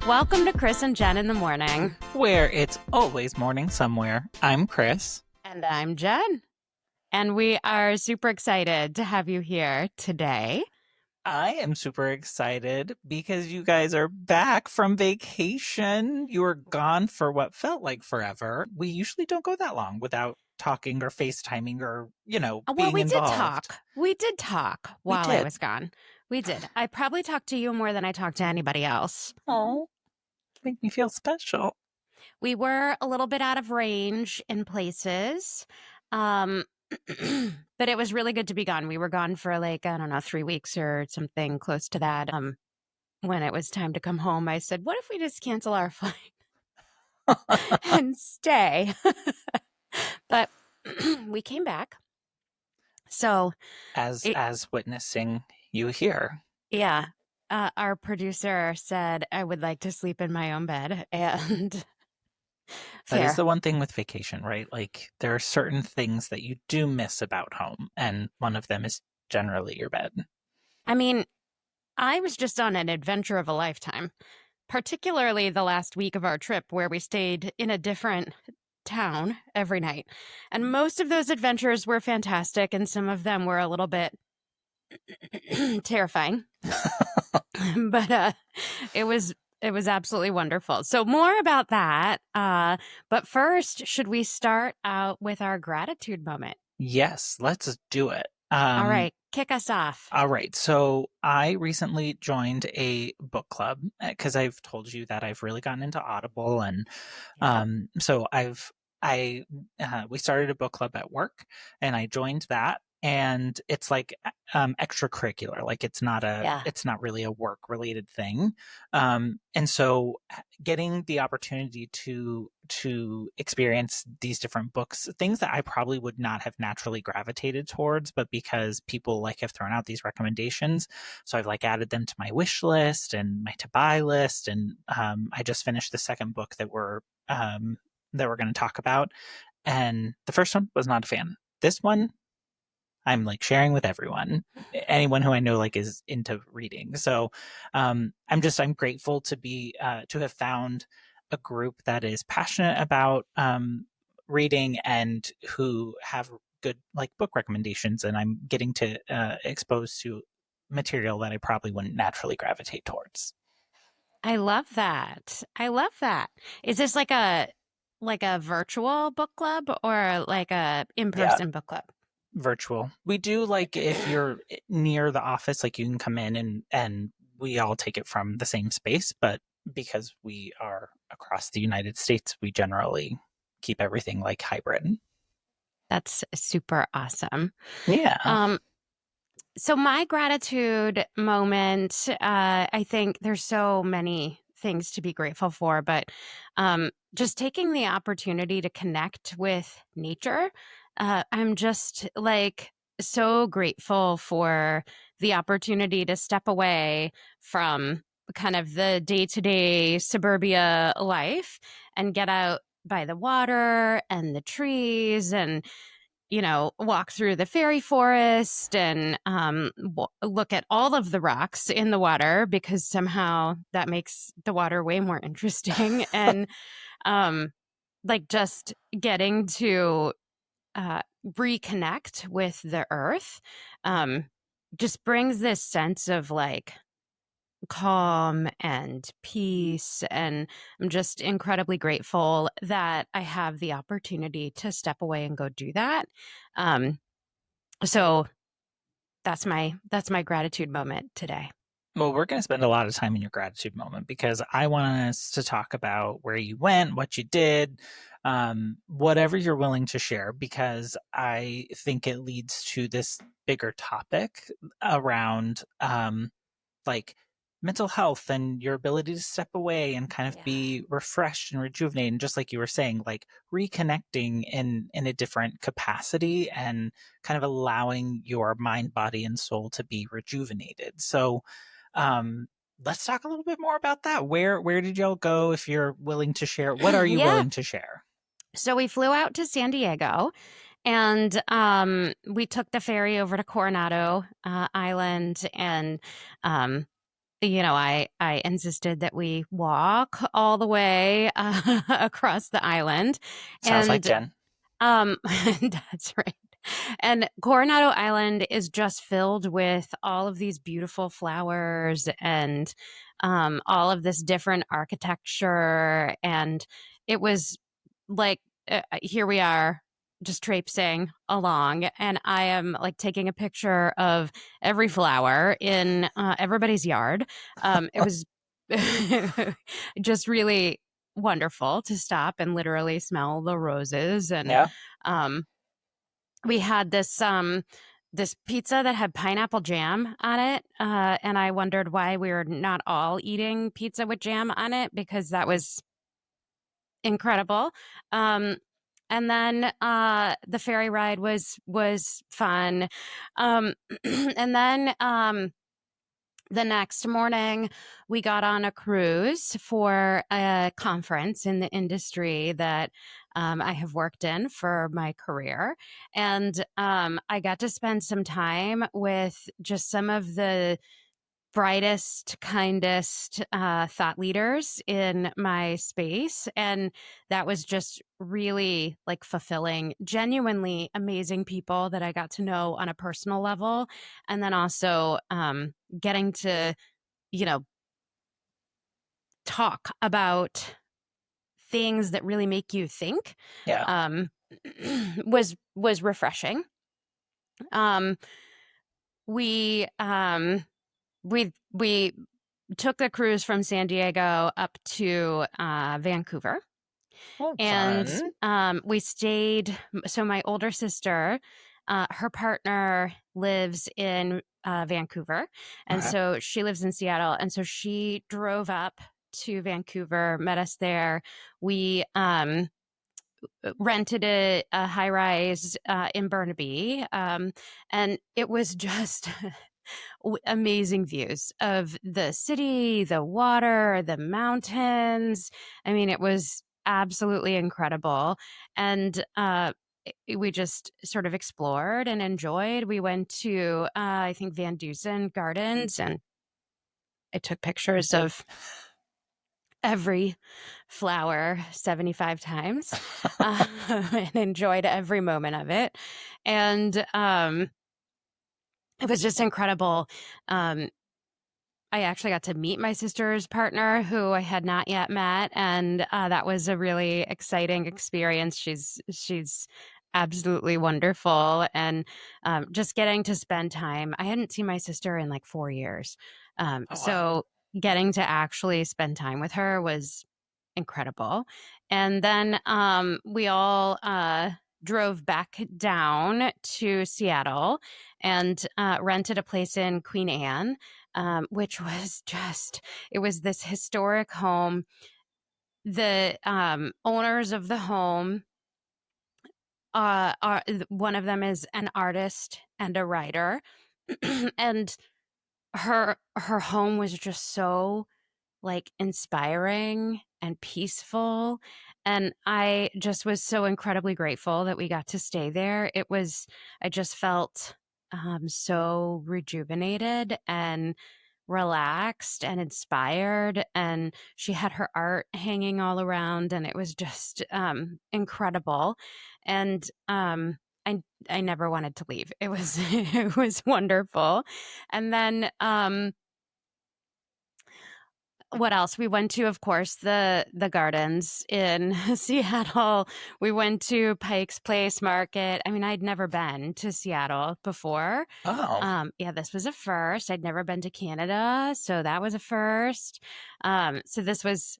Welcome to Chris and Jen in the morning. Where it's always morning somewhere. I'm Chris. And I'm Jen. And we are super excited to have you here today. I am super excited because you guys are back from vacation. You were gone for what felt like forever. We usually don't go that long without talking or FaceTiming or, Well, being we did involved. talk. We did talk while I was gone. We did. I probably talked to you more than I talked to anybody else. Oh, make me feel special. We were a little bit out of range in places. But it was really good to be gone. We were gone for 3 weeks or something close to that. When it was time to come home, I said, what if we just cancel our flight and stay? But we came back. So as witnessing you here. Yeah. Our producer said I would like to sleep in my own bed, and that is the one thing with vacation, right? Like there are certain things that you do miss about home, and one of them is generally your bed. I mean, I was just on an adventure of a lifetime, particularly the last week of our trip where we stayed in a different town every night. And most of those adventures were fantastic, and some of them were a little bit terrifying. But it was absolutely wonderful. So more about that. But first, should we start out with our gratitude moment? Yes, let's do it. All right, kick us off. All right. So I recently joined a book club because I've told you that I've really gotten into Audible, and so we started a book club at work, and I joined that. And it's like extracurricular, like it's not really a work related thing. And so getting the opportunity to experience these different books, things that I probably would not have naturally gravitated towards, but because people have thrown out these recommendations, so I've added them to my wish list and my to buy list. And I just finished the second book that we're going to talk about. And the first one was not a fan. This one, I'm sharing with anyone who I know is into reading. So I'm grateful to have found a group that is passionate about reading and who have good book recommendations, and I'm getting to expose to material that I probably wouldn't naturally gravitate towards. I love that. Is this like a virtual book club or like a in-person book club? Virtual. We do if you're near the office, you can come in and we all take it from the same space, but because we are across the United States, we generally keep everything hybrid. That's super awesome. Yeah. So my gratitude moment, I think there's so many things to be grateful for, but just taking the opportunity to connect with nature. I'm just so grateful for the opportunity to step away from kind of the day-to-day suburbia life and get out by the water and the trees and walk through the fairy forest and look at all of the rocks in the water, because somehow that makes the water way more interesting. And just getting to reconnect with the earth just brings this sense of calm and peace, and I'm just incredibly grateful that I have the opportunity to step away and go do that. So that's my gratitude moment today. Well, we're going to spend a lot of time in your gratitude moment because I want us to talk about where you went, what you did, whatever you're willing to share, because I think it leads to this bigger topic around mental health and your ability to step away and kind of be refreshed and rejuvenated. And just like you were saying, reconnecting in a different capacity and kind of allowing your mind, body, and soul to be rejuvenated. So let's talk a little bit more about that. Where did y'all go? If you're willing to share, what are you willing to share? So we flew out to San Diego, and we took the ferry over to Coronado Island, and I insisted that we walk all the way across the island. Sounds like And Jen. that's right. And Coronado Island is just filled with all of these beautiful flowers and all of this different architecture. And it was like, here we are just traipsing along, and I am like taking a picture of every flower in everybody's yard. It was just really wonderful to stop and literally smell the roses. And Yeah. um, we had this pizza that had pineapple jam on it, and I wondered why we were not all eating pizza with jam on it, because that was incredible. Um, and then the ferry ride was fun. Um, and then the next morning, we got on a cruise for a conference in the industry that I have worked in for my career. And I got to spend some time with just some of the brightest, kindest thought leaders in my space. And that was just really like fulfilling, genuinely amazing people that I got to know on a personal level. And then also getting to, you know, talk about things that really make you think Yeah. um, was refreshing. Um, we we took the cruise from San Diego up to Vancouver, Oh, and fun. we stayed. So my older sister, her partner lives in Vancouver, and Okay. so she lives in Seattle, and so she drove up to Vancouver, met us there. We rented a high rise in Burnaby, and it was just amazing views of the city, the water, the mountains. I mean, it was absolutely incredible. And we just sort of explored and enjoyed. We went to, I think, Van Dusen Gardens, and I took pictures of every flower 75 times and enjoyed every moment of it. And it was just incredible. Um, I actually got to meet my sister's partner, who I had not yet met, and that was a really exciting experience. She's absolutely wonderful, and just getting to spend time. I hadn't seen my sister in like 4 years, Oh, wow. so getting to actually spend time with her was incredible. And then we all drove back down to Seattle and rented a place in Queen Anne, which was just, it was this historic home. The owners of the home one of them is an artist and a writer, and her home was just so like inspiring and peaceful. And I just was so incredibly grateful that we got to stay there. I just felt so rejuvenated and relaxed and inspired. And she had her art hanging all around, and it was just incredible. And I never wanted to leave. It was it was wonderful. And then what else? We went to, of course, the gardens in Seattle. We went to Pike's Place Market. I mean, I'd never been to Seattle before. Oh, Yeah, this was a first. I'd never been to Canada, so that was a first. So this was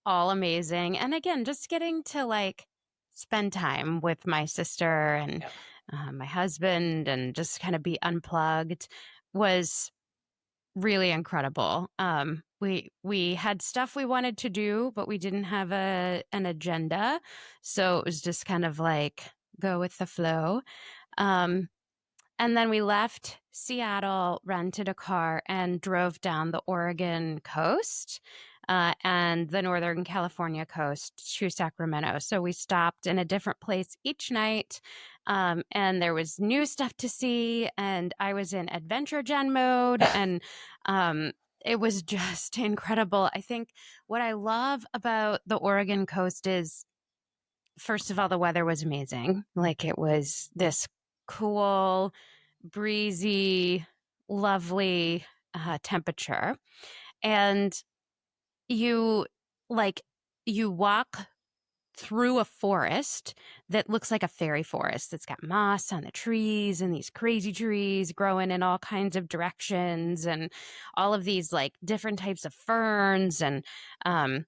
all amazing. And again, just getting to like spend time with my sister and yeah. my husband and just kind of be unplugged was really incredible. We had stuff we wanted to do, but we didn't have an agenda, so it was just kind of like go with the flow. Um, and then we left Seattle, rented a car, and drove down the Oregon coast and the Northern California coast to Sacramento. So we stopped in a different place each night, and there was new stuff to see. And I was in adventure gen mode, and it was just incredible. I think what I love about the Oregon coast is, first of all, the weather was amazing. Like it was this cool, breezy, lovely temperature. And you like you walk through a forest that looks like a fairy forest. It's got moss on the trees and these crazy trees growing in all kinds of directions and all of these like different types of ferns and um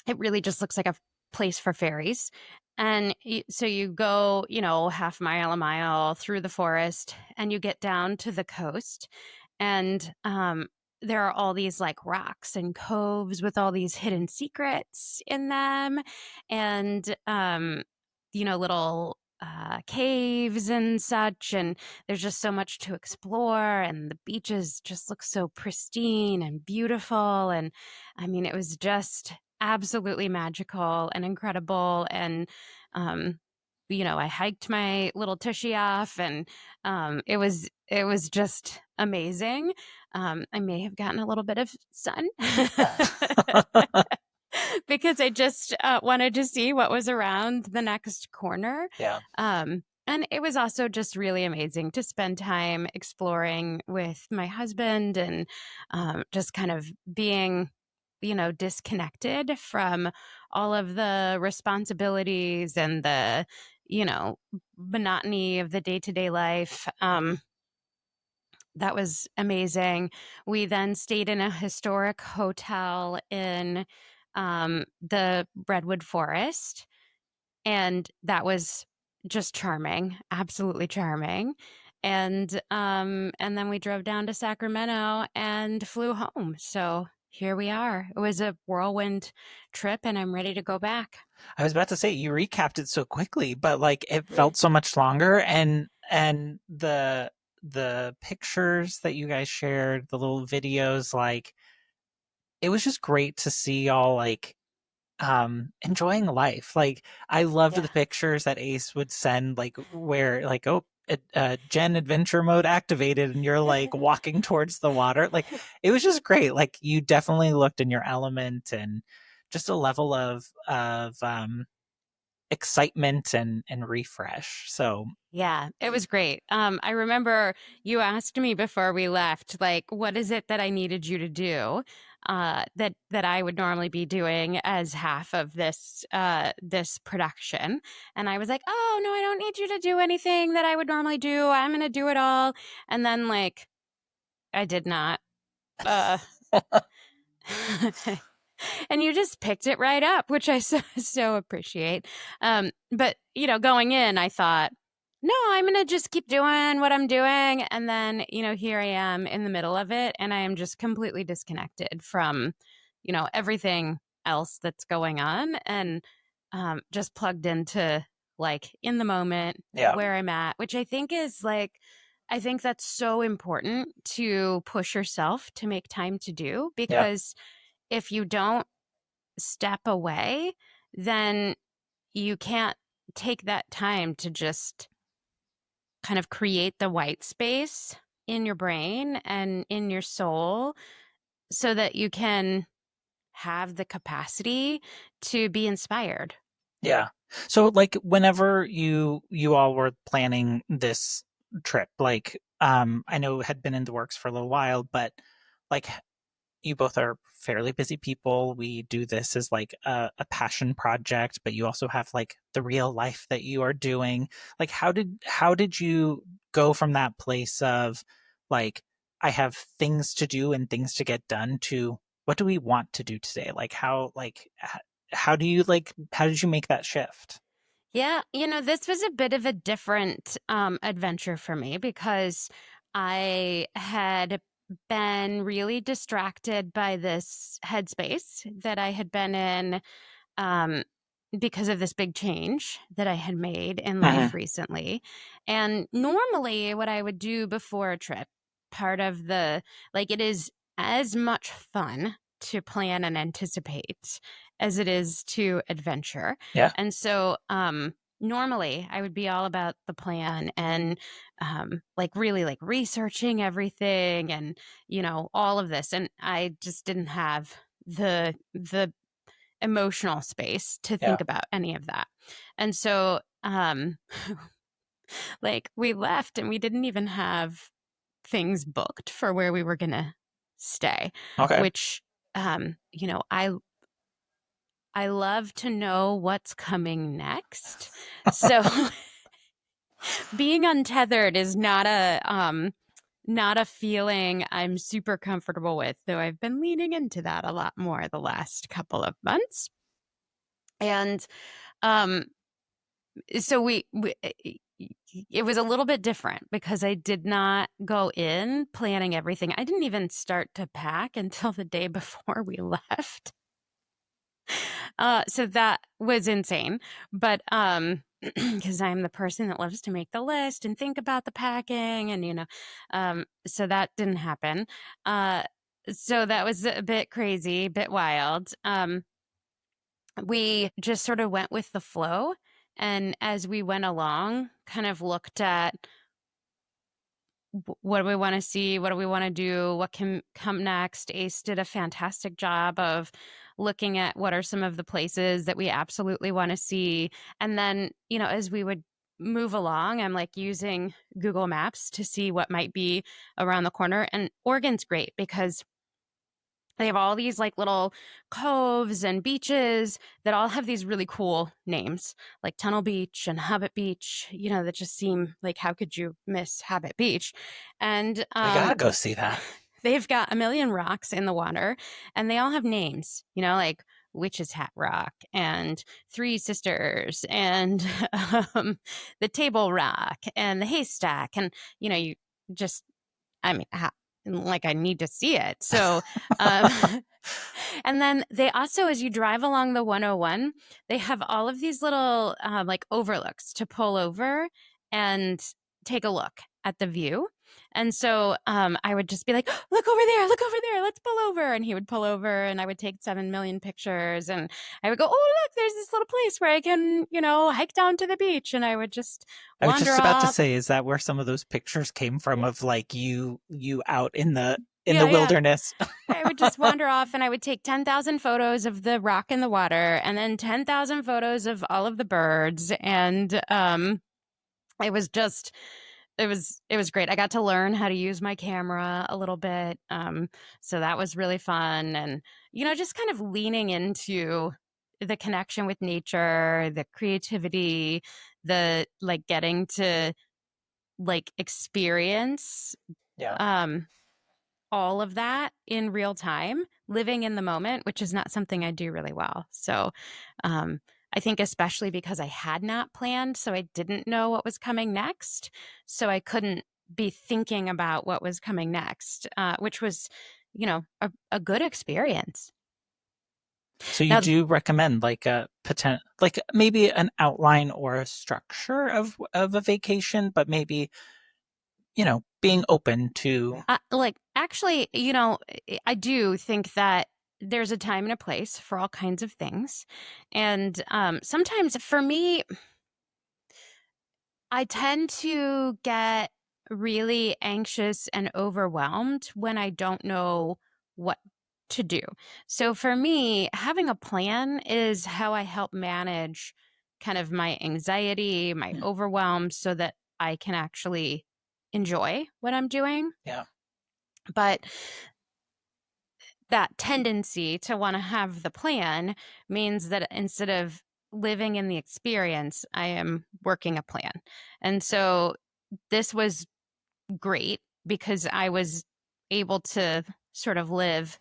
it really just looks like a place for fairies. And so you go, half mile, a mile through the forest, and you get down to the coast. And there are all these like rocks and coves with all these hidden secrets in them. And, little caves and such. And there's just so much to explore. And the beaches just look so pristine and beautiful. And I mean, it was just absolutely magical and incredible. And, I hiked my little tushy off and it was just amazing. I may have gotten a little bit of sun because I just wanted to see what was around the next corner. Yeah. And it was also just really amazing to spend time exploring with my husband and just kind of being, disconnected from all of the responsibilities and the, you know, monotony of the day to day life. That was amazing. We then stayed in a historic hotel in the Redwood Forest, and that was just charming, absolutely charming. And then we drove down to Sacramento and flew home. So here we are. It was a whirlwind trip, and I'm ready to go back. I was about to say you recapped it so quickly, but like it felt so much longer, and the pictures that you guys shared, the little videos, like it was just great to see y'all like enjoying life. Like I loved Yeah. the pictures that Ace would send, like where like, oh, Jen adventure mode activated and you're like walking towards the water. Like it was just great. Like you definitely looked in your element, and just a level of excitement and refresh. So Yeah, it was great. I remember you asked me before we left, like, what is it that I needed you to do, that I would normally be doing as half of this production, and I was like, oh no, I don't need you to do anything that I would normally do. I'm gonna do it all, and then like I did not. Uh, and you just picked it right up, which I so appreciate. But going in, I thought, no, I'm gonna just keep doing what I'm doing, and then here I am in the middle of it, and I am just completely disconnected from everything else that's going on, and just plugged into like in the moment yeah, where I'm at, which I think is like. I think that's so important to push yourself to make time to do yeah, because if you don't step away, then you can't take that time to just kind of create the white space in your brain and in your soul so that you can have the capacity to be inspired. yeah. So like whenever you all were planning this trip, like I know it had been in the works for a little while, but like you both are fairly busy people. We do this as like a passion project, but you also have like the real life that you are doing. Like how did you go from that place of like I have things to do and things to get done to what do we want to do today? Like how do you like how did you make that shift? Yeah, this was a bit of a different adventure for me because I had been really distracted by this headspace that I had been in um, because of this big change that I had made in life Hmm. recently. And normally, what I would do before a trip, part of like, it is as much fun to plan and anticipate as it is to adventure. Yeah. And so, normally I would be all about the plan and like really like researching everything and all of this, and I just didn't have the emotional space to Yeah. think about any of that. And so like we left and we didn't even have things booked for where we were going to stay, Okay. which I love to know what's coming next. So being untethered is not a feeling I'm super comfortable with, though I've been leaning into that a lot more the last couple of months. And um so we it was a little bit different because I did not go in planning everything. I didn't even start to pack until the day before we left. So that was insane. But because I'm the person that loves to make the list and think about the packing and so that didn't happen. Uh so that was a bit crazy, a bit wild. We just sort of went with the flow, and as we went along, kind of looked at what do we want to see? What do we want to do? What can come next? Ace did a fantastic job of looking at what are some of the places that we absolutely want to see. And then, as we would move along, I'm like using Google Maps to see what might be around the corner. And Oregon's great because they have all these like little coves and beaches that all have these really cool names, like Tunnel Beach and Habit Beach, that just seem like, how could you miss Habit Beach? And I gotta go see that. they've got a million rocks in the water and they all have names, like Witch's Hat Rock and Three Sisters and the Table Rock and the Haystack. And, you just, I mean, like I need to see it. So, um, and then they also, as you drive along the 101, they have all of these little like overlooks to pull over and take a look at the view. And so I would just be like, look over there, let's pull over. And he would pull over and I would take 7 million pictures. And I would go, oh, look, there's this little place where I can, hike down to the beach. And I would just I was wander just about to off. say, is that where some of those pictures came from of like you out in the Yeah, yeah. wilderness? I would just wander off and I would take 10,000 photos of the rock in the water and then 10,000 photos of all of the birds. And it was just, it was great. I got to learn how to use my camera a little bit. So that was really fun. And, just kind of leaning into the connection with nature, the creativity, the like getting to like experience Yeah. um all of that in real time, living in the moment, which is not something I do really well. So, I think especially because I had not planned, so I didn't know what was coming next. So I couldn't be thinking about what was coming next, which was, a good experience. So you Now, do recommend like a like maybe an outline or a structure of a vacation, but maybe, being open to. like, actually, I do think that there's a time and a place for all kinds of things. And sometimes for me, I tend to get really anxious and overwhelmed when I don't know what to do. So for me, having a plan is how I help manage kind of my anxiety, my overwhelm, so that I can actually enjoy what I'm doing. Yeah. But that tendency to want to have the plan means that instead of living in the experience, I am working a plan. And so this was great because I was able to sort of live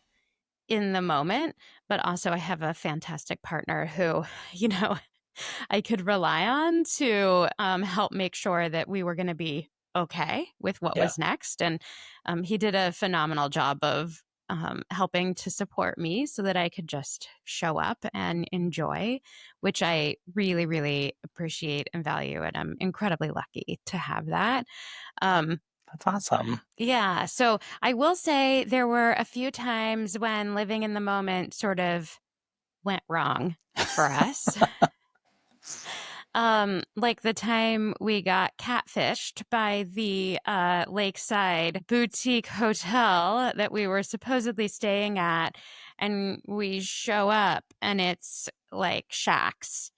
in the moment, but also I have a fantastic partner who, you know, I could rely on to help make sure that we were going to be okay with what Yeah. was next. And he did a phenomenal job of helping to support me so that I could just show up and enjoy, which I really, really appreciate and value. And I'm incredibly lucky to have that. Um, That's awesome. yeah. So I will say there were a few times when living in the moment sort of went wrong for us. Like the time we got catfished by the lakeside boutique hotel that we were supposedly staying at, and we show up and it's like shacks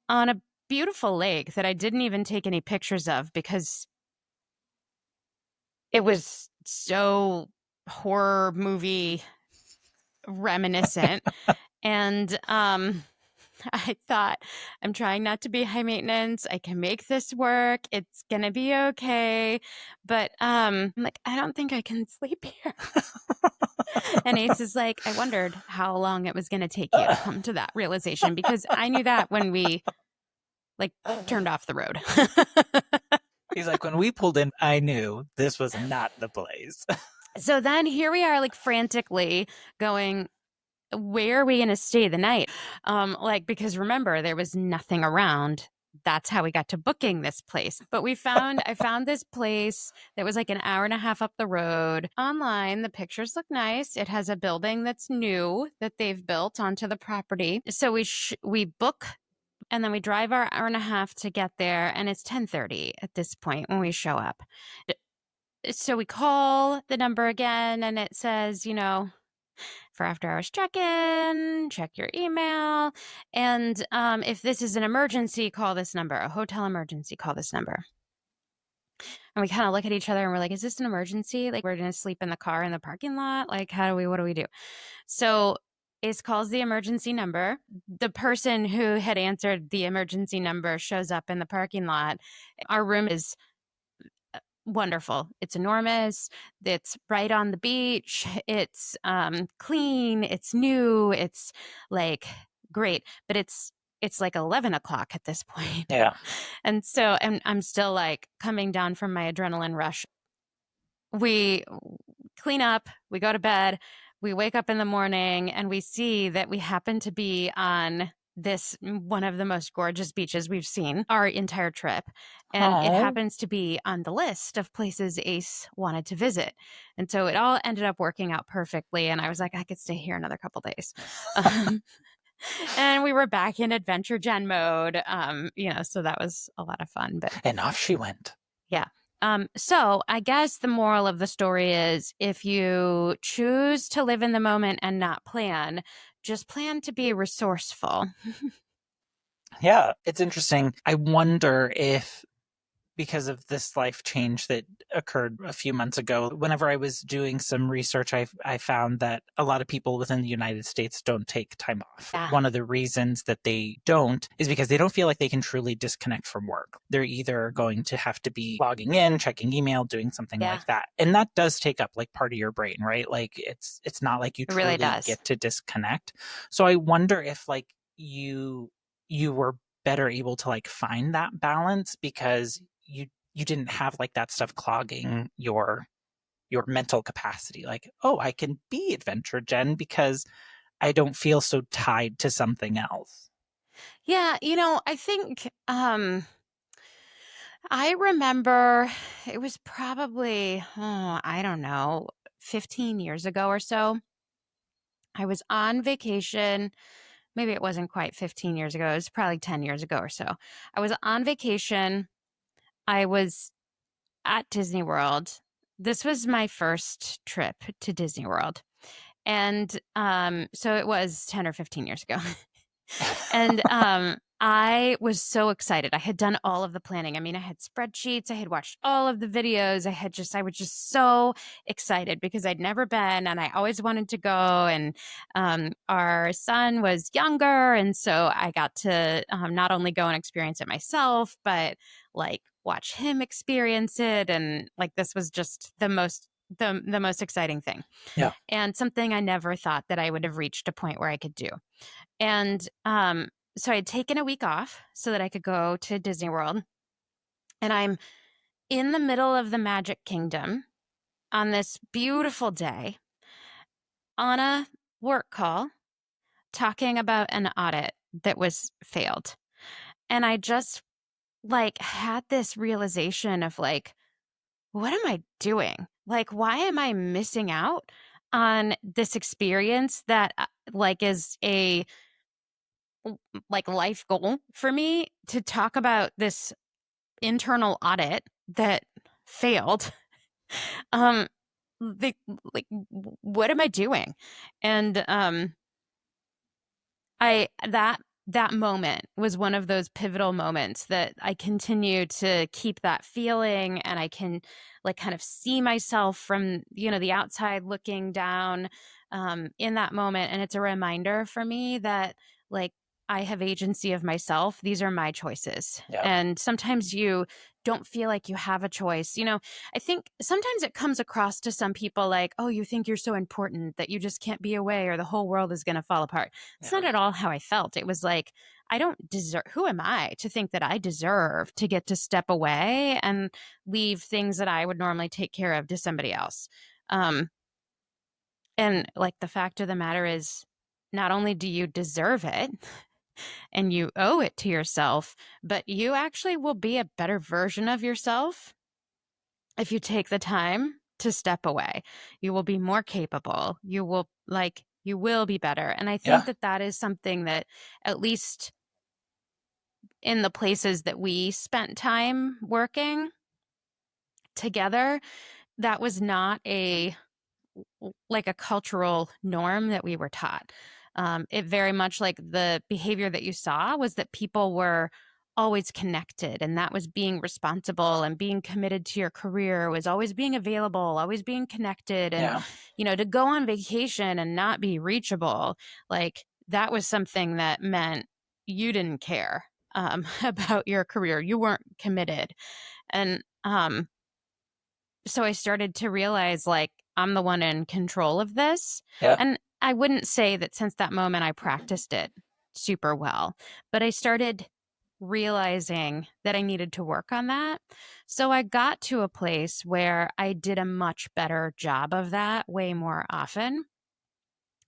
on a beautiful lake that I didn't even take any pictures of because it was so horror movie reminiscent. And I thought, I'm trying not to be high maintenance. I can make this work. It's gonna be okay. But I'm like, I don't think I can sleep here. And Ace is like, I wondered how long it was gonna take you to come to that realization because I knew that when we like turned off the road. He's like, when we pulled in, I knew this was not the place. So then here we are, like frantically going, where are we going to stay the night? Like, because remember, there was nothing around. That's how we got to booking this place. But I found this place that was like an hour and a half up the road. Online, the pictures look nice. It has a building that's new that they've built onto the property. So we book and then we drive our hour and a half to get there, and it's 10:30 at this point when we show up. So we call the number again, and it says, for after hours check-in, check your email. And if this is an emergency, call this number. A hotel emergency, call this number. And we kind of look at each other and we're like, is this an emergency? Like, we're going to sleep in the car in the parking lot? Like, what do we do? So Ace calls the emergency number. The person who had answered the emergency number shows up in the parking lot. Our room is wonderful. It's enormous. It's right on the beach. It's clean. It's new. It's like great, but it's like 11 o'clock at this point. Yeah. And so, and I'm still like coming down from my adrenaline rush. We clean up, we go to bed, we wake up in the morning, and we see that we happen to be on this one of the most gorgeous beaches we've seen our entire trip. And it happens to be on the list of places Ace wanted to visit. And so it all ended up working out perfectly. And I was like, I could stay here another couple days. And we were back in Adventure Gen mode. So that was a lot of fun. But And off she went. Yeah. So I guess the moral of the story is if you choose to live in the moment and not plan, just plan to be resourceful. Yeah, it's interesting. I wonder if, because of this life change that occurred a few months ago, whenever I was doing some research, I found that a lot of people within the United States don't take time off. Yeah. One of the reasons that they don't is because they don't feel like they can truly disconnect from work. They're either going to have to be logging in, checking email, doing something like that. And that does take up like part of your brain, right? Like it's not like you truly get to disconnect. So I wonder if like you were better able to like find that balance because you didn't have like that stuff clogging your mental capacity. Like, oh, I can be Adventure Gen because I don't feel so tied to something else. Yeah, I think I remember it was probably, I don't know, 15 years ago or so. I was on vacation. Maybe it wasn't quite 15 years ago. It was probably 10 years ago or so. I was on vacation. I was at Disney World. This was my first trip to Disney World. And so it was 10 or 15 years ago. And I was so excited. I had done all of the planning. I mean, I had spreadsheets, I had watched all of the videos. I was just so excited because I'd never been and I always wanted to go. And our son was younger. And so I got to not only go and experience it myself, but like watch him experience it. And like this was just the most exciting thing. Yeah. And something I never thought that I would have reached a point where I could do. And so I had taken a week off so that I could go to Disney World. And I'm in the middle of the Magic Kingdom on this beautiful day on a work call talking about an audit that was failed. And I just like had this realization of like, what am I doing? Like, why am I missing out on this experience that like is a like life goal for me to talk about this internal audit that failed. Um, like, what am I doing? And I that moment was one of those pivotal moments that I continue to keep that feeling, and I can like kind of see myself from, the outside looking down in that moment. And it's a reminder for me that like I have agency of myself. These are my choices. Yeah. And sometimes you don't feel like you have a choice. I think sometimes it comes across to some people like, oh, you think you're so important that you just can't be away or the whole world is going to fall apart. It's Yeah. not at all how I felt. It was like, I don't deserve, who am I to think that I deserve to get to step away and leave things that I would normally take care of to somebody else? Um, and like the fact of the matter is, not only do you deserve it and you owe it to yourself, but you actually will be a better version of yourself if you take the time to step away. You will be more capable. You will be better. And I think Yeah. that that is something that, at least in the places that we spent time working together, that was not a cultural norm that we were taught. It very much like the behavior that you saw was that people were always connected, and that was being responsible and being committed to your career, was always being available, always being connected. And, Yeah. to go on vacation and not be reachable, like that was something that meant you didn't care about your career. You weren't committed. And so I started to realize like I'm the one in control of this. Yeah. And I wouldn't say that since that moment I practiced it super well, but I started realizing that I needed to work on that. So I got to a place where I did a much better job of that way more often.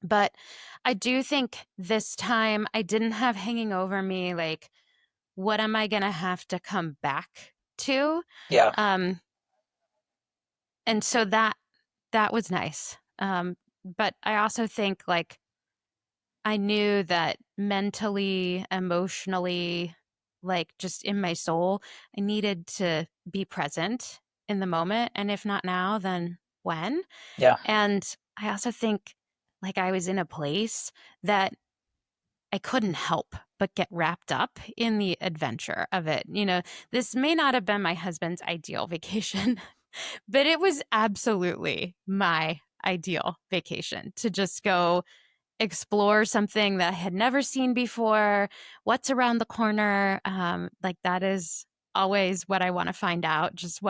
But I do think this time I didn't have hanging over me like, what am I going to have to come back to? Yeah. Um, and so that was nice. But I also think like I knew that mentally, emotionally, like just in my soul, I needed to be present in the moment. And if not now, then when? Yeah. And I also think like I was in a place that I couldn't help but get wrapped up in the adventure of it. This may not have been my husband's ideal vacation, but it was absolutely my ideal vacation to just go explore something that I had never seen before. What's around the corner? Like that is always what I want to find out. Just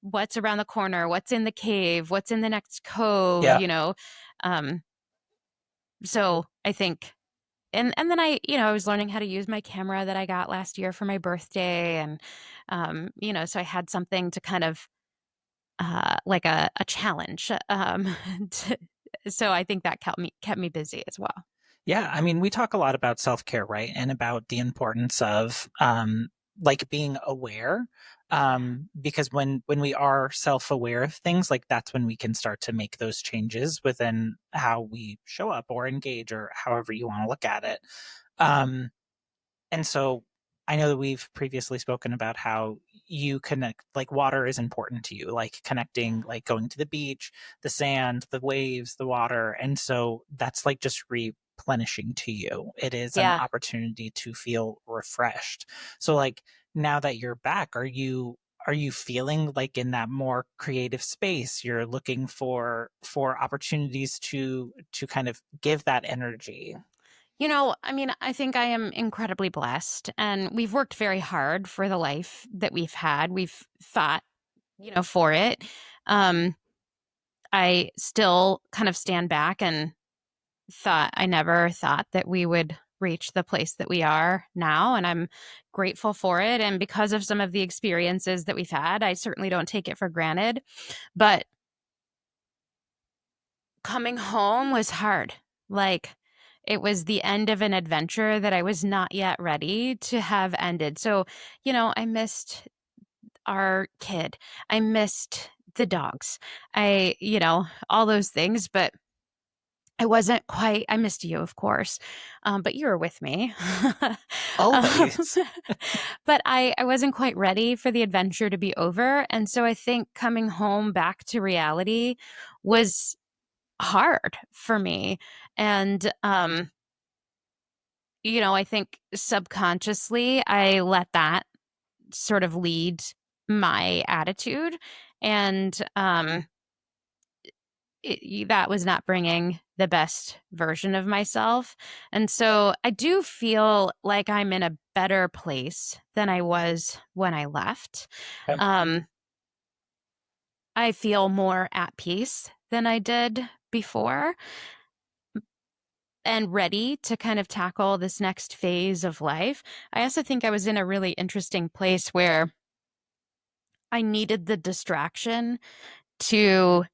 what's around the corner, what's in the cave, what's in the next cove, Yeah. you know. Um, so I think and then I was learning how to use my camera that I got last year for my birthday. And so I had something to kind of like a challenge. To, so I think that kept me busy as well. Yeah, I mean, we talk a lot about self-care, right? And about the importance of like being aware. Because when we are self-aware of things, like that's when we can start to make those changes within how we show up or engage or however you want to look at it. Um, and so I know that we've previously spoken about how you connect, like water is important to you, like connecting, like going to the beach, the sand, the waves, the water. And so that's like just replenishing to you. It is an Yeah. opportunity to feel refreshed. So like now that you're back, are you feeling like in that more creative space you're looking for opportunities to kind of give that energy? I mean, I think I am incredibly blessed, and we've worked very hard for the life that we've had. We've fought, for it. Um, I still kind of stand back and I never thought that we would reach the place that we are now. And I'm grateful for it. And because of some of the experiences that we've had, I certainly don't take it for granted. But coming home was hard. Like, it was the end of an adventure that I was not yet ready to have ended. So, I missed our kid. I missed the dogs. All those things. But I wasn't quite, I missed you, of course, but you were with me. um, Always. but I wasn't quite ready for the adventure to be over. And so I think coming home back to reality was hard for me. And, I think subconsciously I let that sort of lead my attitude. And, that was not bringing the best version of myself. And so I do feel like I'm in a better place than I was when I left. Okay. Um, I feel more at peace than I did before and ready to kind of tackle this next phase of life. I also think I was in a really interesting place where I needed the distraction to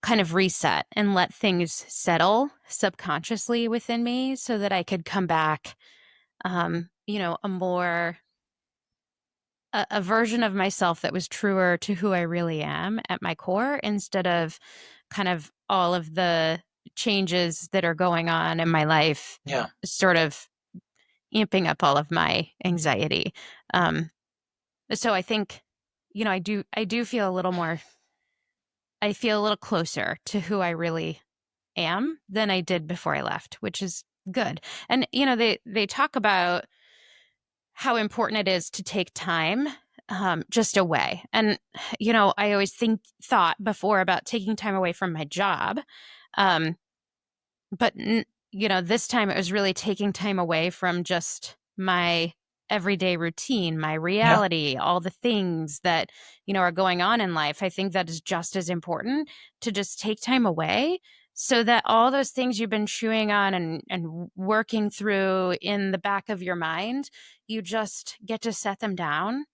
kind of reset and let things settle subconsciously within me so that I could come back, a more a version of myself that was truer to who I really am at my core instead of kind of all of the changes that are going on in my life, Yeah. sort of amping up all of my anxiety. Um, so I think, I do feel a little more, I feel a little closer to who I really am than I did before I left, which is good. And they talk about how important it is to take time just away. And I always thought before about taking time away from my job, um, but this time it was really taking time away from just my everyday routine, my Yeah. reality, all the things that are going on in life. I think that is just as important to just take time away so that all those things you've been chewing on and working through in the back of your mind, you just get to set them down,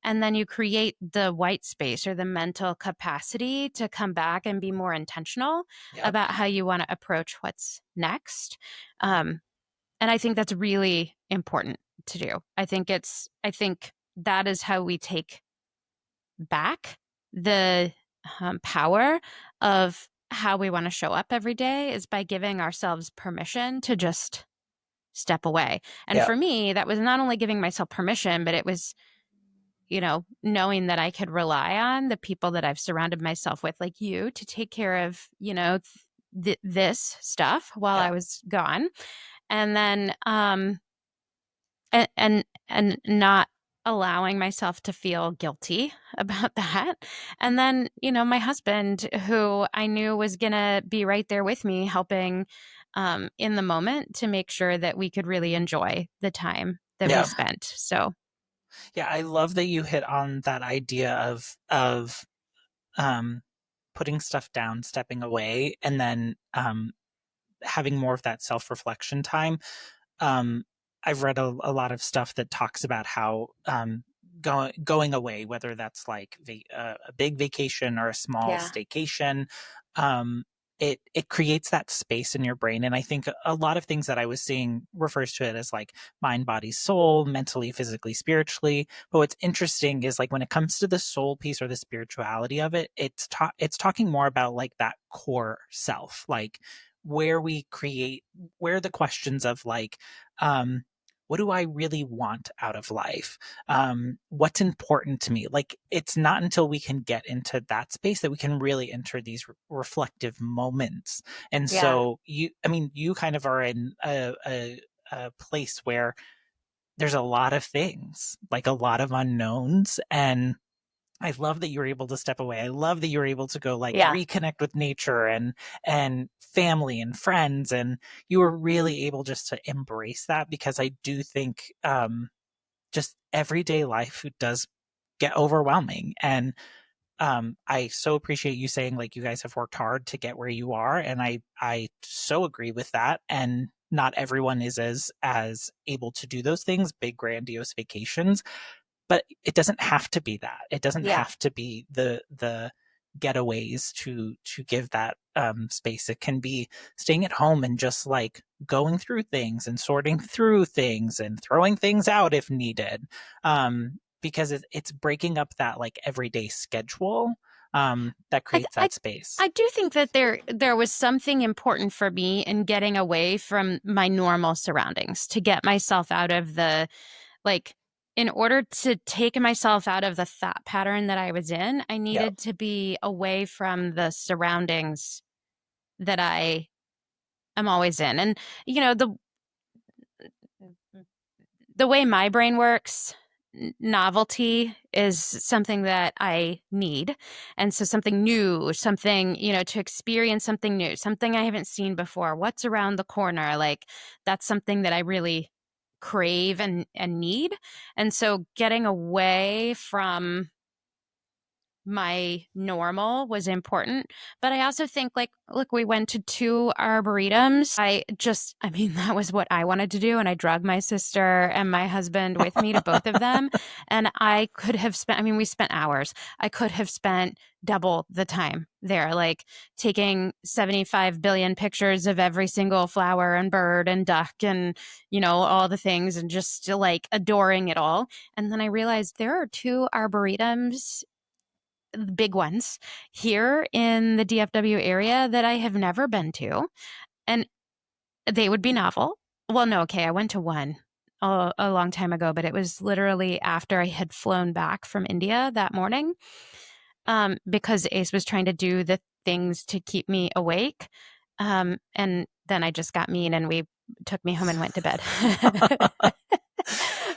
and then you create the white space or the mental capacity to come back and be more intentional Yeah. about how you want to approach what's next. Um, and I think that's really important to do. I think that is how we take back the power of how we want to show up every day, is by giving ourselves permission to just step away. And Yeah. for me, that was not only giving myself permission, but it was knowing that I could rely on the people that I've surrounded myself with, like you, to take care of, this stuff while Yeah. I was gone. And then, and not allowing myself to feel guilty about that. And then, my husband, who I knew was going to be right there with me, helping in the moment to make sure that we could really enjoy the time that we Yeah. spent. So, Yeah. I love that you hit on that idea of um, putting stuff down, stepping away, and then having more of that self reflection time. Um, I've read a lot of stuff that talks about how going away, whether that's like a big vacation or a small yeah. staycation, um, it creates that space in your brain. And I think a lot of things that I was seeing refers to it as like mind, body, soul, mentally, physically, spiritually. But what's interesting is like when it comes to the soul piece or the spirituality of it, it's talking more about like that core self, like where we create, where the questions of like um what do I really want out of life? What's important to me? Like, it's not until we can get into that space that we can really enter these reflective moments. And Yeah. so, you kind of are in a place where there's a lot of things, like a lot of unknowns. And I love that you were able to step away. I love that you were able to go like Yeah. reconnect with nature and family and friends, and you were really able just to embrace that, because I do think just everyday life does get overwhelming. And I so appreciate you saying like you guys have worked hard to get where you are, and I so agree with that. And not everyone is as able to do those things, big grandiose vacations, but it doesn't have to be that. It doesn't Yeah. have to be the getaways to give that space. It can be staying at home and just like going through things and sorting through things and throwing things out if needed, because it's breaking up that like everyday schedule, that I, th- creates I that space. I do think that there was something important for me in getting away from my normal surroundings to get myself out of the like in order to take myself out of the thought pattern that I was in, I Yeah. needed to be away from the surroundings that I am always in. And you know, the way my brain works, novelty is something that I need. And so something new, something, to experience something new, something I haven't seen before, what's around the corner, like that's something that I really crave and need. And so getting away from my normal was important. But I also think, like, look, we went to two arboretums. I mean, that was what I wanted to do. And I drugged my sister and my husband with me to both of them. And I could have spent, I mean, we spent hours. I could have spent double the time there, like taking 75 billion pictures of every single flower and bird and duck and, all the things and just like adoring it all. And then I realized there are two arboretums, big ones here in the DFW area that I have never been to, and they would be novel. Well, no, okay, I went to one a long time ago, but it was literally after I had flown back from India that morning, because Ace was trying to do the things to keep me awake. And then I just got mean and we took me home and went to bed.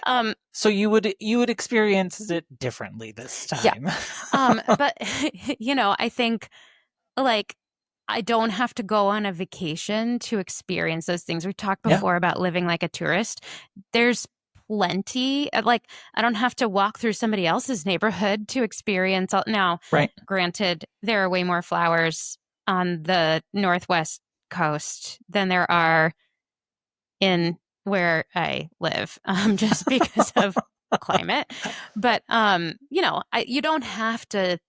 um, So you would experience it differently this yeah. time. But I think like I don't have to go on a vacation to experience those things. We talked Yeah, before about living like a tourist. There's plenty of like I don't have to walk through somebody else's neighborhood to experience all. Now, right. granted, there are way more flowers on the northwest coast than there are in where I live, just because of climate. But you don't have to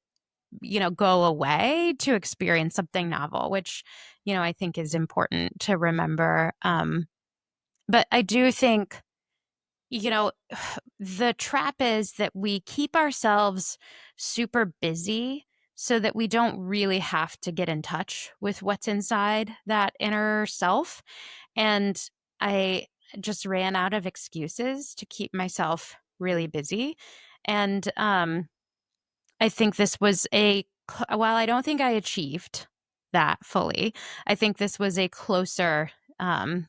go away to experience something novel, which, I think is important to remember. But I do think, you know, the trap is that we keep ourselves super busy so that we don't really have to get in touch with what's inside that inner self. And I just ran out of excuses to keep myself really busy. And I think this was while I don't think I achieved that fully, I think this was a closer, um,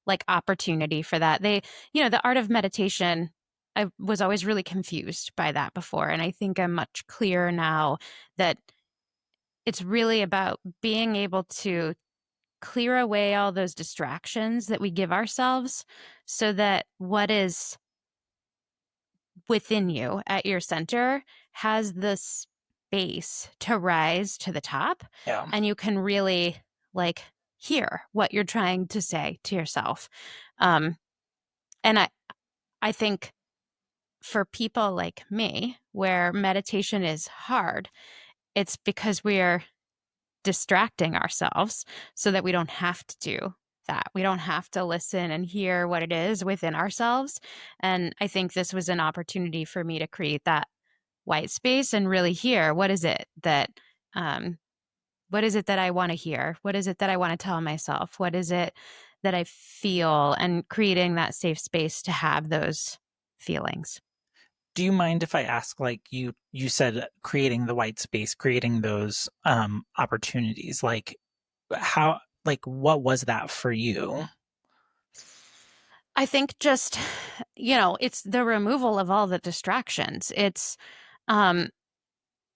like opportunity for that. The art of meditation, I was always really confused by that before. And I think I'm much clearer now that it's really about being able to clear away all those distractions that we give ourselves so that what is within you at your center has the space to rise to the top, Yeah. and you can really like hear what you're trying to say to yourself. Um and I think for people like me where meditation is hard, it's because we're distracting ourselves so that we don't have to do that. We don't have to listen and hear what it is within ourselves. And I think this was an opportunity for me to create that white space and really hear um, what is it that I want to hear? What is it that I want to tell myself? What is it that I feel? And creating that safe space to have those feelings. Do you mind if I ask, like you said, creating the white space, creating those opportunities, like how, like what was that for you? I think just, it's the removal of all the distractions. It's um,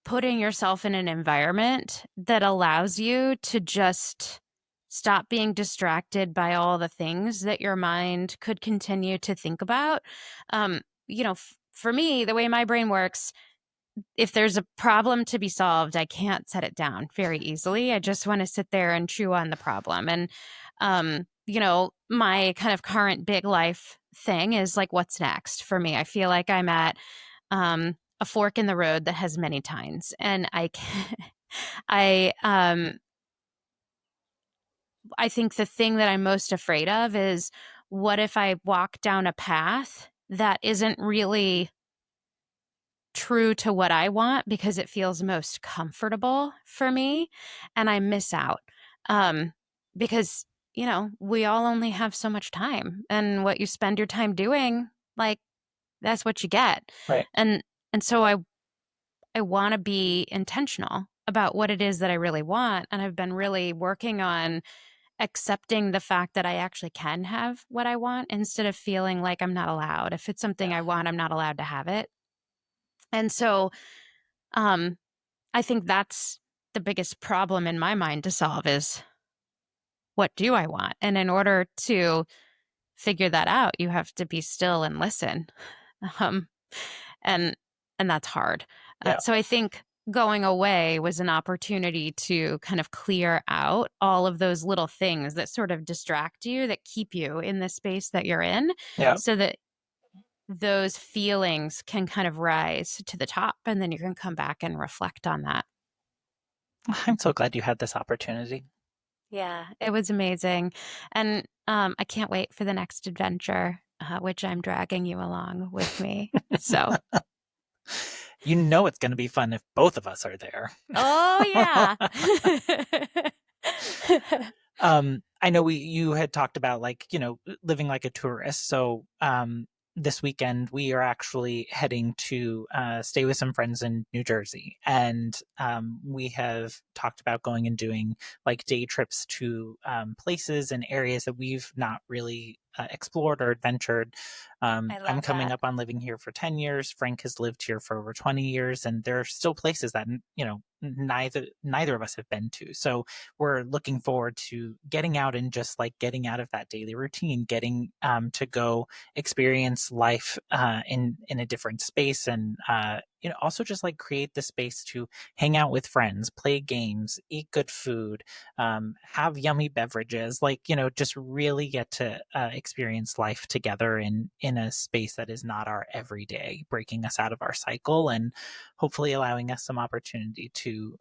putting yourself in an environment that allows you to just stop being distracted by all the things that your mind could continue to think about. Um, for me, the way my brain works, if there's a problem to be solved, I can't set it down very easily. I just want to sit there and chew on the problem. And, my kind of current big life thing is like, what's next for me? I feel like I'm at a fork in the road that has many tines. And I, I think the thing that I'm most afraid of is what if I walk down a path that isn't really true to what I want because it feels most comfortable for me, and I miss out. Um, because, we all only have so much time, and what you spend your time doing, like, that's what you get. Right. And so I want to be intentional about what it is that I really want, and I've been really working on accepting the fact that I actually can have what I want instead of feeling like I'm not allowed. If it's something Yeah. I want, I'm not allowed to have it. And so, um, I think that's the biggest problem in my mind to solve is what do I want? And in order to figure that out, you have to be still and listen. Um, and that's hard. Yeah. So I think going away was an opportunity to kind of clear out all of those little things that sort of distract you, that keep you in the space that you're in, Yeah. so that those feelings can kind of rise to the top, and then you can come back and reflect on that. I'm so glad you had this opportunity. Yeah, it was amazing. And I can't wait for the next adventure, which I'm dragging you along with me. So, You know it's going to be fun if both of us are there. oh, yeah. I know you had talked about like, living like a tourist. So, this weekend we are actually heading to stay with some friends in New Jersey, and we have talked about going and doing like day trips to places and areas that we've not really explored or adventured. I I'm love coming that. up on living here for 10 years. Frank has lived here for over 20 years, and there are still places that neither of us have been to. So we're looking forward to getting out and just like getting out of that daily routine, getting to go experience life in a different space, and also just like create the space to hang out with friends, play games, eat good food, have yummy beverages, like just really get to experience life together in a space that is not our everyday, breaking us out of our cycle and hopefully allowing us some opportunity to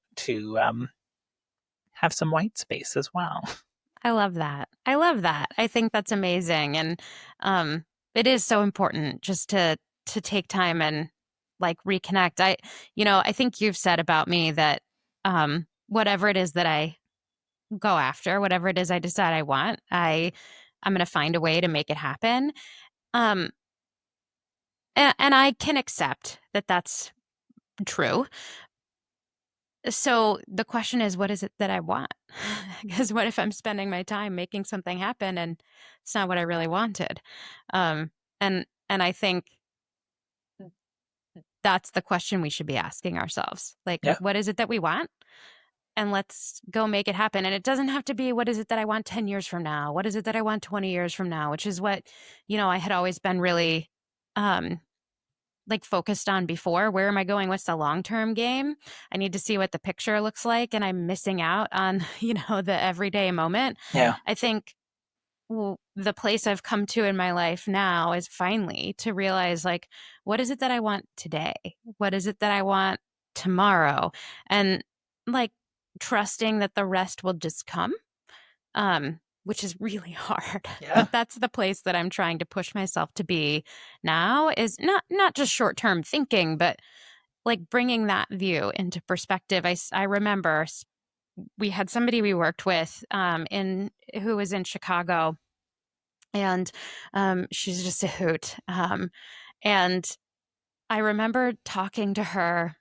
have some white space as well. I love that. I love that. I think that's amazing. And it is so important just to take time and like reconnect. I think you've said about me that whatever it is that I go after, whatever it is I decide I want, I'm going to find a way to make it happen. Um, and I can accept that that's true. So the question is, what is it that I want? Because what if I'm spending my time making something happen and it's not what I really wanted? Um, and I think that's the question we should be asking ourselves. Like, Yeah. what is it that we want? And let's go make it happen. And it doesn't have to be, what is it that I want 10 years from now? What is it that I want 20 years from now? Which is what, I had always been really um like focused on before. Where am I going? What's the long-term game? I need to see what the picture looks like, and I'm missing out on, the everyday moment. Yeah. I think the place I've come to in my life now is finally to realize, like, what is it that I want today? What is it that I want tomorrow? And like trusting that the rest will just come. Which is really hard. Yeah. But that's the place that I'm trying to push myself to be now, is not just short-term thinking, but like bringing that view into perspective. I remember we had somebody we worked with in who was in Chicago, and she's just a hoot. And I remember talking to her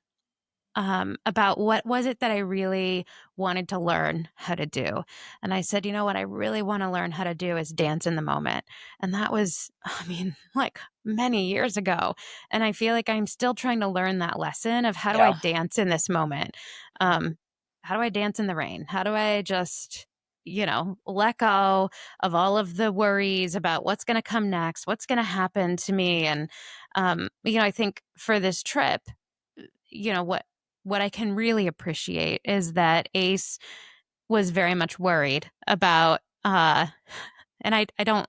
about what was it that I really wanted to learn how to do. And I said, what I really want to learn how to do is dance in the moment. And that was, I mean, like many years ago. And I feel like I'm still trying to learn that lesson of how do I Yeah. dance in this moment? How do I dance in the rain? How do I just, let go of all of the worries about what's going to come next, what's going to happen to me? And, I think for this trip, what I can really appreciate is that Ace was very much worried about and I don't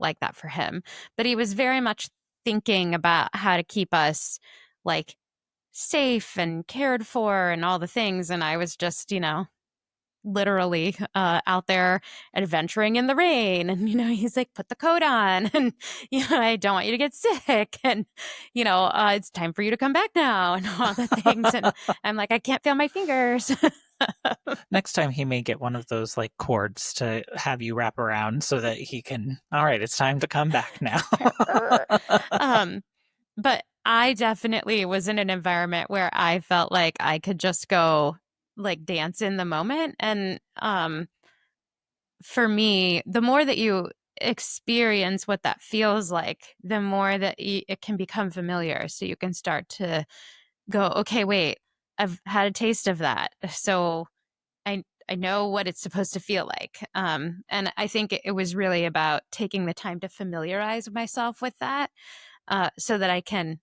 like that for him, but he was very much thinking about how to keep us like safe and cared for and all the things, and I was just, literally out there adventuring in the rain. And, he's like, put the coat on. And, I don't want you to get sick. And, it's time for you to come back now and all the things. And I'm like, I can't feel my fingers. Next time he may get one of those like cords to have you wrap around so that he can, all right, it's time to come back now. um, but I definitely was in an environment where I felt like I could just go like dance in the moment. And for me, the more that you experience what that feels like, the more that it can become familiar. So you can start to go, okay, wait, I've had a taste of that. So I know what it's supposed to feel like. And I think it was really about taking the time to familiarize myself with that, so that I can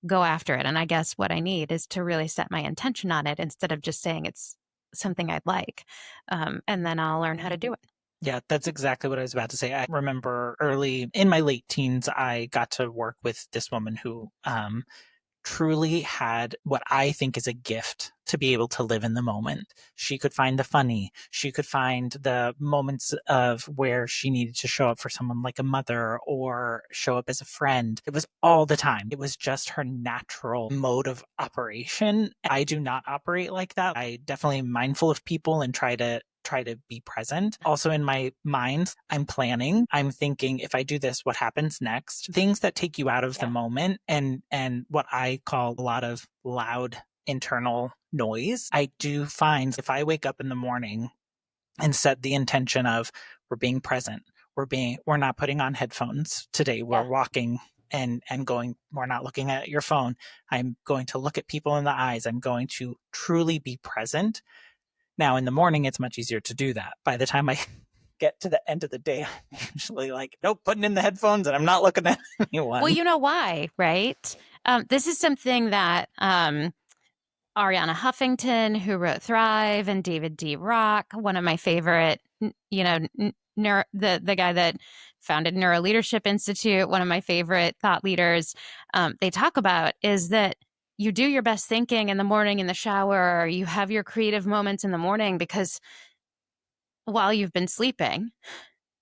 go after it. And I guess what I need is to really set my intention on it instead of just saying it's something I'd like. And then I'll learn how to do it. Yeah, that's exactly what I was about to say. I remember early in my late teens, I got to work with this woman who truly had what I think is a gift to be able to live in the moment. She could find the funny. She could find the moments of where she needed to show up for someone like a mother or show up as a friend. It was all the time. It was just her natural mode of operation. I do not operate like that. I definitely am mindful of people and try to be present. Also in my mind, I'm planning. I'm thinking, if I do this, what happens next? Things that take you out of the moment and what I call a lot of loud internal noise. I do find if I wake up in the morning and set the intention of we're being present, we're not putting on headphones today. We're walking and going, we're not looking at your phone. I'm going to look at people in the eyes. I'm going to truly be present. Now, in the morning, it's much easier to do that. By the time I get to the end of the day, I'm usually like, nope, putting in the headphones and I'm not looking at anyone. Well, you know why, right? This is something that Ariana Huffington, who wrote Thrive, and David D. Rock, one of my favorite, the guy that founded Neuro Leadership Institute, one of my favorite thought leaders, they talk about is that you do your best thinking in the morning in the shower, or you have your creative moments in the morning because while you've been sleeping,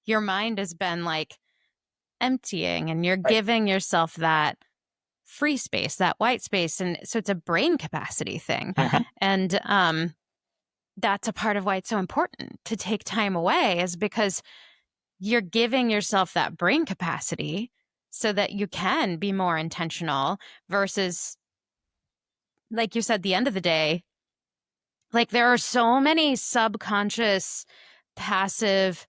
your mind has been like emptying and you're giving yourself that free space, that white space. And so it's a brain capacity thing. And that's a part of why it's so important to take time away, is because you're giving yourself that brain capacity so that you can be more intentional versus, like you said, the end of the day, like there are so many subconscious, passive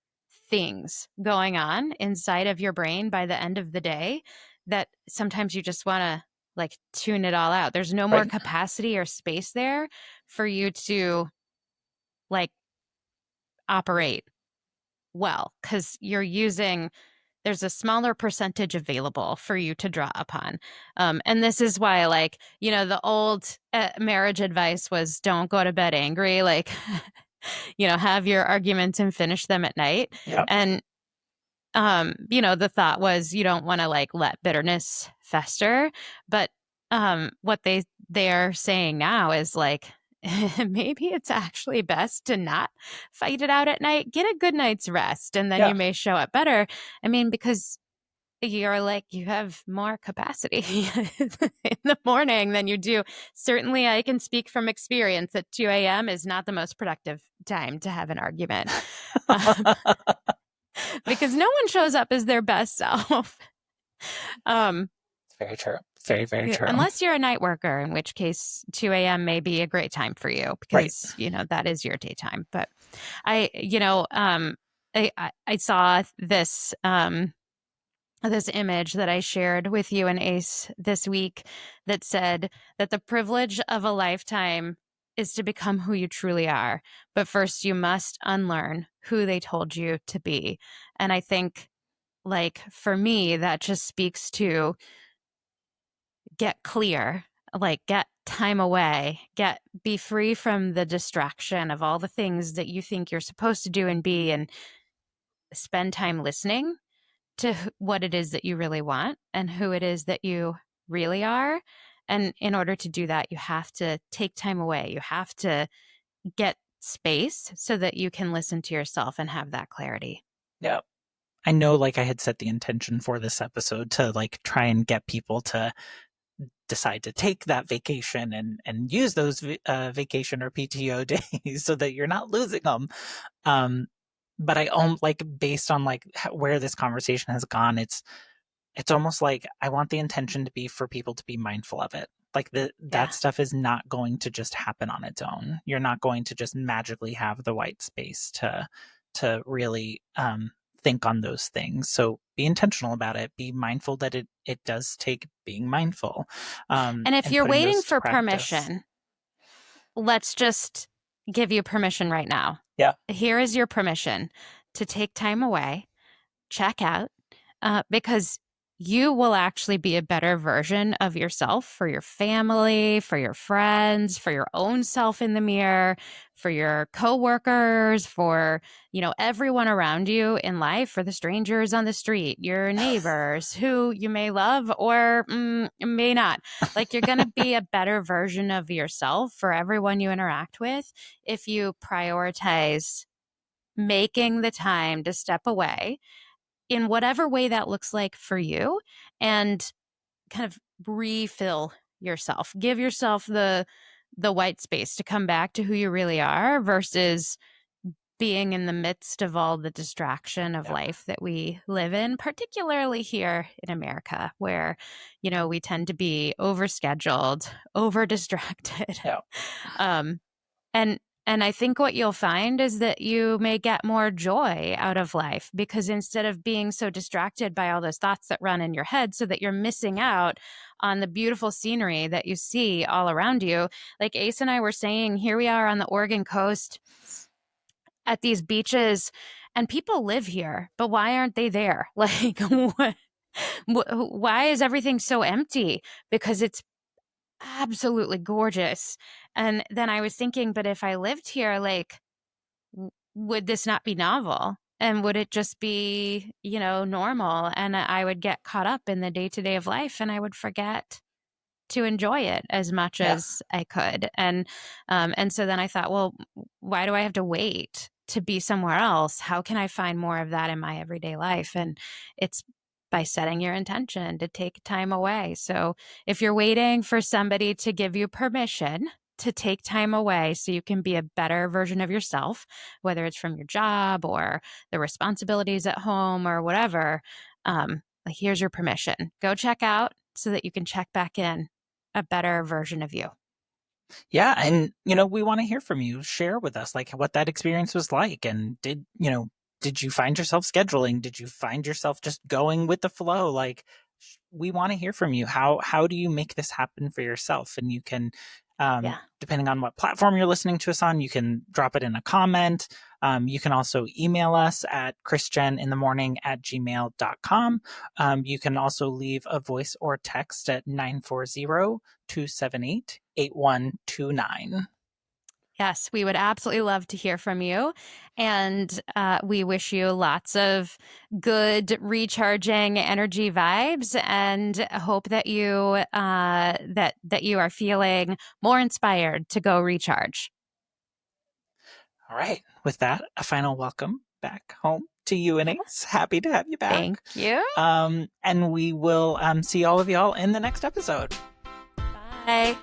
things going on inside of your brain by the end of the day that sometimes you just want to like tune it all out. There's no more capacity or space there for you to like operate well, because there's a smaller percentage available for you to draw upon. And this is why, like, the old marriage advice was don't go to bed angry, like, have your arguments and finish them at night. Yep. And, the thought was you don't want to like let bitterness fester. But what they're saying now is like, maybe it's actually best to not fight it out at night. Get a good night's rest, and then you may show up better. I mean, because you're like, you have more capacity in the morning than you do. Certainly, I can speak from experience that 2 a.m. is not the most productive time to have an argument. Because no one shows up as their best self. Very true. Very, very true. Unless you're a night worker, in which case 2 a.m. may be a great time for you because, that is your daytime. But I saw this image that I shared with you and Ace this week that said that the privilege of a lifetime is to become who you truly are. But first you must unlearn who they told you to be. And I think, like, for me, that just speaks to get clear, like get time away, be free from the distraction of all the things that you think you're supposed to do and be, and spend time listening to what it is that you really want and who it is that you really are. And in order to do that, you have to take time away. You have to get space so that you can listen to yourself and have that clarity. Yeah. I know like I had set the intention for this episode to like try and get people to decide to take that vacation and use those vacation or PTO days so that you're not losing them. But I like based on like where this conversation has gone, it's almost like I want the intention to be for people to be mindful of it. Like that Yeah. stuff is not going to just happen on its own. You're not going to just magically have the white space to really think on those things. So be intentional about it. Be mindful that it does take being mindful, And if and you're putting waiting those to for practice. permission, let's just give you permission right now. Yeah. Here is your permission to take time away, check out, because you will actually be a better version of yourself for your family, for your friends, for your own self in the mirror, for your coworkers, for, everyone around you in life, for the strangers on the street, your neighbors who you may love or may not. Like, you're going to be a better version of yourself for everyone you interact with if you prioritize making the time to step away in whatever way that looks like for you, and kind of refill yourself. Give yourself the white space to come back to who you really are versus being in the midst of all the distraction of Yeah. life that we live in, particularly here in America, where, we tend to be overscheduled, over distracted. Yeah. um, and and I think what you'll find is that you may get more joy out of life because instead of being so distracted by all those thoughts that run in your head so that you're missing out on the beautiful scenery that you see all around you. Like Ace and I were saying, here we are on the Oregon coast at these beaches, and people live here, but why aren't they there? Like, why is everything so empty? Because it's absolutely gorgeous. And then I was thinking, but if I lived here, like, would this not be novel? And would it just be, normal? And I would get caught up in the day to day of life and I would forget to enjoy it as much Yeah. as I could. And so then I thought, well, why do I have to wait to be somewhere else? How can I find more of that in my everyday life? And it's by setting your intention to take time away. So if you're waiting for somebody to give you permission to take time away so you can be a better version of yourself, whether it's from your job or the responsibilities at home or whatever, like, here's your permission. Go check out so that you can check back in a better version of you. Yeah. And, we want to hear from you. Share with us like what that experience was like. And did you find yourself scheduling? Did you find yourself just going with the flow? Like, we want to hear from you. How do you make this happen for yourself? And you can, Yeah. depending on what platform you're listening to us on, you can drop it in a comment. You can also email us at chrisjeninthemorning@gmail.com. You can also leave a voice or text at 940-278-8129. Yes, we would absolutely love to hear from you. And we wish you lots of good recharging energy vibes and hope that you that you are feeling more inspired to go recharge. All right. With that, a final welcome back home to you and Ace. Happy to have you Thank back. you. And we will see all of y'all in the next episode. Bye.